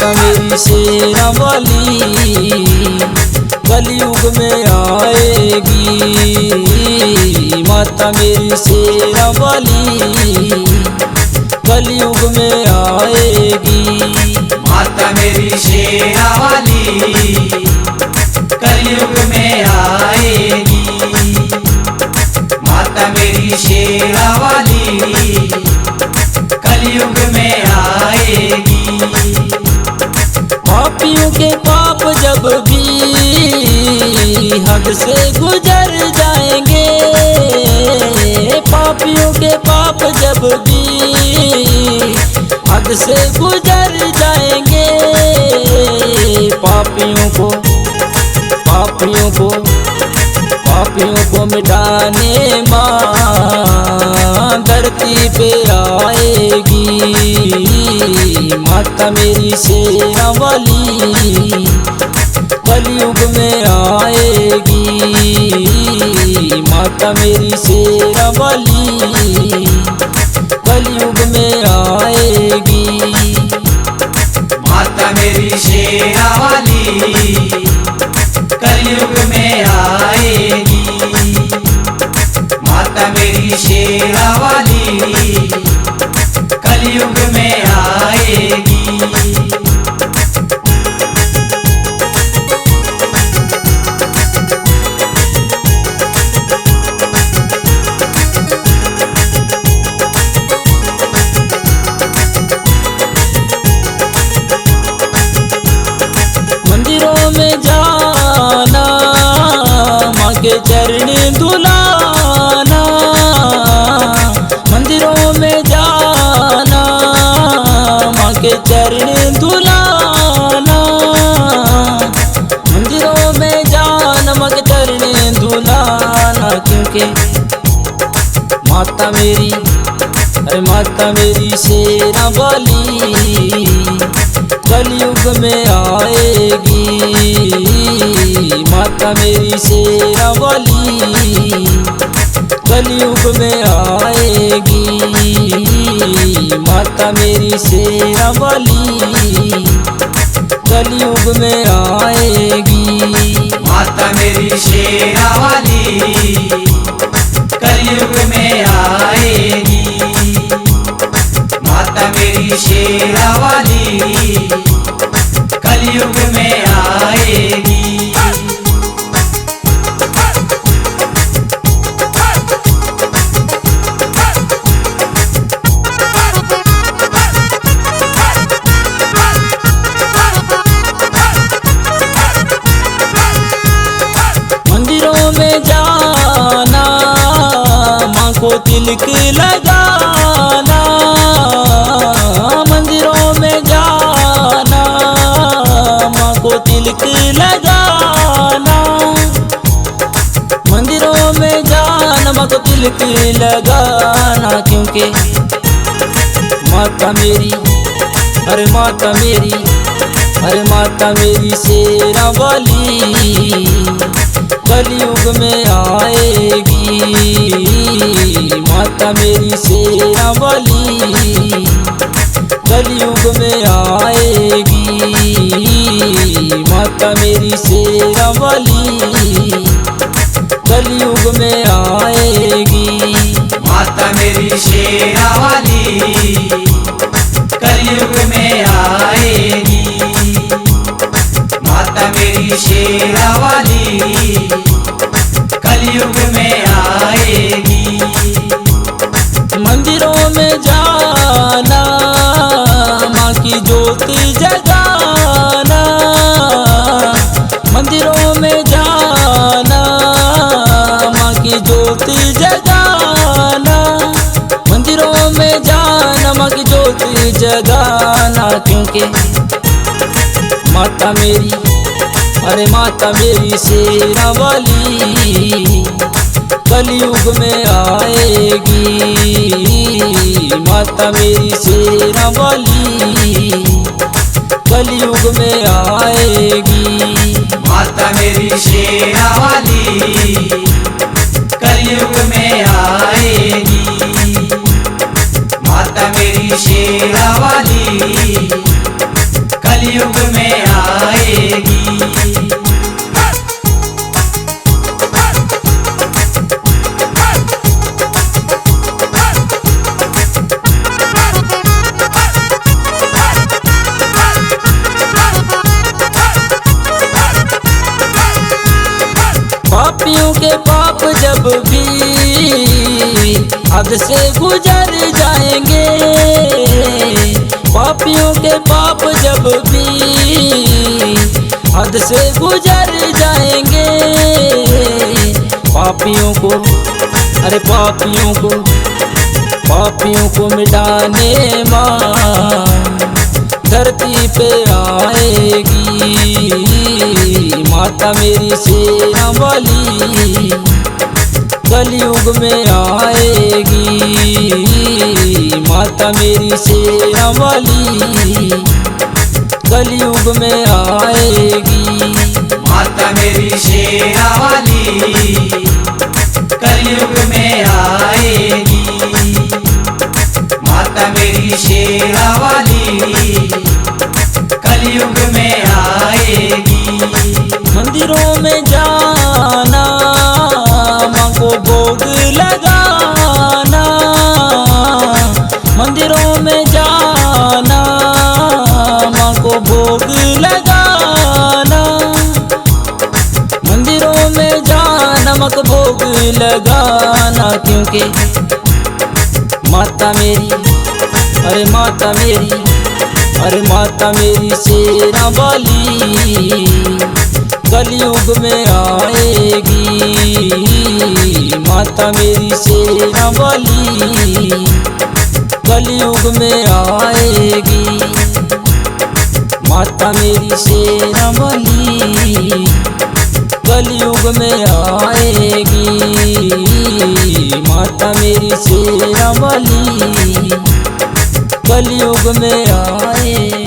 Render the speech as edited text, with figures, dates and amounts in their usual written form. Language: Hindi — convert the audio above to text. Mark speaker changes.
Speaker 1: माता मेरी शेरा वाली कलयुग में आएगी। माता मेरी शेरा वाली कलयुग में आएगी।
Speaker 2: माता मेरी शेरा वाली कलयुग में आएगी। माता मेरी शेरा वाली कलयुग में आएगी।
Speaker 1: पापियों के पाप जब भी हद से गुजर जाएंगे, पापियों के पाप जब भी हद से गुजर जाएंगे। पापियों को मिटाने माँ धरती पे आएगी। माता मेरी शेरा वाली कलयुग में आएगी। माता मेरी शेरा वाली कलयुग में आएगी।
Speaker 2: माता मेरी शेरा वाली कलयुग में आएगी। माता मेरी शेरा वाली कलयुग में आएगी।
Speaker 1: मंदिरों में जाना माँ के चरण दुलाना। मंदिरों में जाना माँ के चरण दुलाना। मंदिरों में जाना माँ के चरण दुलाना। क्योंकि माता मेरी, अरे माता मेरी शेरा वाली कलयुग में आएगी। माता मेरी शेरा वाली कलयुग में आएगी। माता मेरी शेरा वाली कलयुग में आएगी।
Speaker 2: माता मेरी शेरा वाली कलयुग में आएगी। माता मेरी शेरा वाली कलयुग में आएगी।
Speaker 1: मंदिरों में जाना माँ को तिलक लगाना। मंदिरों में जाना माँ को तिलक लगाना। मंदिरों में जाना माँ को तिलक लगाना। क्योंकि माता मेरी, अरे माता मेरी, अरे माता मेरी शेरा वाली कलयुग में आएगी। माता मेरी शेरा वाली कलयुग में आएगी। माता मेरी शेरा वाली कलयुग में आएगी।
Speaker 2: माता मेरी शेरा वाली कलयुग में आएगी। माता मेरी शेरा वाली कलयुग में आएगी।
Speaker 1: मंदिरों में जाना माँ की ज्योत जगाना। मंदिरों में जाना माँ की ज्योत जगाना। मंदिरों में जाना माँ की ज्योत जगाना। क्योंकि माता मेरी, अरे माता मेरी शेरा वाली कलयुग में आएगी। माता मेरी शेरा वाली कलयुग में आएगी।
Speaker 2: माता मेरी शेरा वाली कलयुग में आएगी। माता मेरी शेरा वाली कलयुग में आएगी।
Speaker 1: पापियों के पाप जब भी हद से गुजर जाएंगे, पापियों के पाप जब भी हद से गुजर जाएंगे। पापियों को, अरे पापियों को मिटाने माँ धरती पे आएगी। माता मेरी शेरा वाली कलयुग में आएगी। माता मेरी शेरा वाली कलयुग में आएगी।
Speaker 2: माता मेरी शेरा वाली कलयुग में आएगी। माता मेरी शेरा वाली कलयुग में आएगी।
Speaker 1: मंदिरों में जाना, माँ को भोग लगाना। मंदिरों में जाना, माँ को भोग लगाना। मंदिरों में जाना, माँ को भोग लगाना। क्योंकि माता मेरी, अरे माता मेरी, अरे माता मेरी शेरा वाली कलयुग में आएगी। माता मेरी शेरा वाली कलयुग में आएगी। माता मेरी शेरा वाली कलयुग में आएगी। माता मेरी शेरा वाली कलयुग में आए।